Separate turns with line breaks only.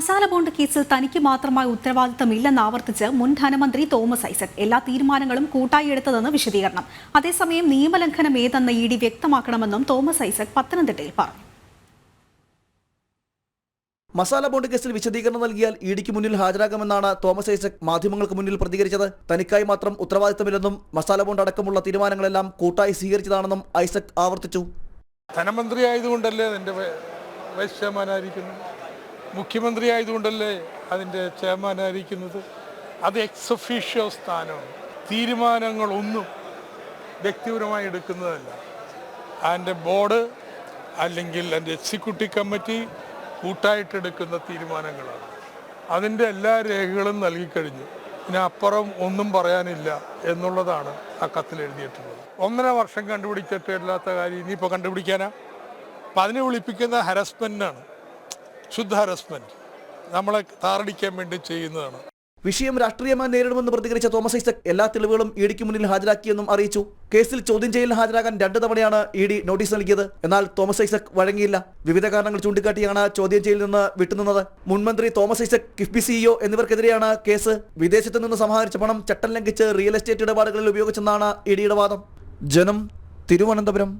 Masala bond കേസിൽ തനിക്ക് മാത്രമായി ഉത്തരവാദിത്തമില്ലെന്ന് ആവർത്തിച്ച് മുൻ ധനമന്ത്രി തോമസ് ഐസക്. എല്ലാ തീരുമാനങ്ങളും കൂട്ടായി എടുത്തതെന്ന് വിശദീകരണം. അതേസമയം നിയമലംഘനം ഏതെന്ന് ഇഡി വ്യക്തമാക്കണമെന്നും തോമസ് ഐസക് പത്തനംതിട്ടയിൽ പറഞ്ഞു.
മസാല ബോണ്ട് കേസിൽ വിശദീകരണം നൽകിയാൽ ഇഡിക്ക് മുന്നിൽ ഹാജരാകാമെന്നാണ് തോമസ് ഐസക് മാധ്യമങ്ങൾക്ക് മുന്നിൽ പ്രതികരിച്ചത്. തനിക്കായി മാത്രം ഉത്തരവാദിത്തമില്ലെന്നും മസാല ബോണ്ട് അടക്കമുള്ള തീരുമാനങ്ങളെല്ലാം കൂട്ടായി സ്വീകരിച്ചതാണെന്നും ഐസക് ആവർത്തിച്ചു.
ധനമന്ത്രി ആയതുകൊണ്ടല്ലേ അതിൻ്റെ വൈസ് ചെയർമാനായിരിക്കുന്നത്, മുഖ്യമന്ത്രി ആയതുകൊണ്ടല്ലേ അതിൻ്റെ ചെയർമാനായിരിക്കുന്നത്. അത് എക്സ് ഒഫീഷ്യോ സ്ഥാനമാണ്. തീരുമാനങ്ങളൊന്നും വ്യക്തിപരമായി എടുക്കുന്നതല്ല. അതിൻ്റെ ബോർഡ് അല്ലെങ്കിൽ അതിൻ്റെ എക്സിക്യൂട്ടീവ് കമ്മിറ്റി കൂട്ടായിട്ടെടുക്കുന്ന തീരുമാനങ്ങളാണ്. അതിൻ്റെ എല്ലാ രേഖകളും നൽകിക്കഴിഞ്ഞു. പിന്നെ അപ്പുറം ഒന്നും പറയാനില്ല എന്നുള്ളതാണ് ആ കത്തിൽ എഴുതിയിട്ടുള്ളത്. 1.5 വർഷം കണ്ടുപിടിച്ചിട്ടില്ലാത്ത കാര്യം ഇനിയിപ്പോൾ കണ്ടുപിടിക്കാനാ? അപ്പം അതിനെ വിളിപ്പിക്കുന്ന ഹരസ്മെൻ്റാണ്, ശുദ്ധ ഹരസ്മെൻറ്റ്. നമ്മളെ താറടിക്കാൻ വേണ്ടി ചെയ്യുന്നതാണ്.
വിഷയം രാഷ്ട്രീയമായി നേരിടുമെന്ന് പ്രതികരിച്ച തോമസ് ഐസക് എല്ലാ തെളിവുകളും ഇഡിക്ക് മുന്നിൽ ഹാജരാക്കിയെന്നും അറിയിച്ചു. കേസിൽ ചോദ്യം ചെയ്യലിന് ഹാജരാകാൻ 2 തവണയാണ് ഇഡി നോട്ടീസ് നൽകിയത്. എന്നാൽ തോമസ് ഐസക് വഴങ്ങിയില്ല. വിവിധ കാരണങ്ങൾ ചൂണ്ടിക്കാട്ടിയാണ് ചോദ്യം ചെയ്യലിൽ നിന്ന് വിട്ടുനിന്നത്. മുൻമന്ത്രി തോമസ് ഐസക്, കിഫ്ബി സിഇഒ എന്നിവർക്കെതിരെയാണ് കേസ്. വിദേശത്ത് നിന്ന് സമാഹരിച്ച പണം ചട്ടം ലംഘിച്ച് റിയൽ എസ്റ്റേറ്റ് ഇടപാടുകളിൽ ഉപയോഗിച്ചെന്നാണ് ഇഡിയുടെ വാദം. ജനം, തിരുവനന്തപുരം.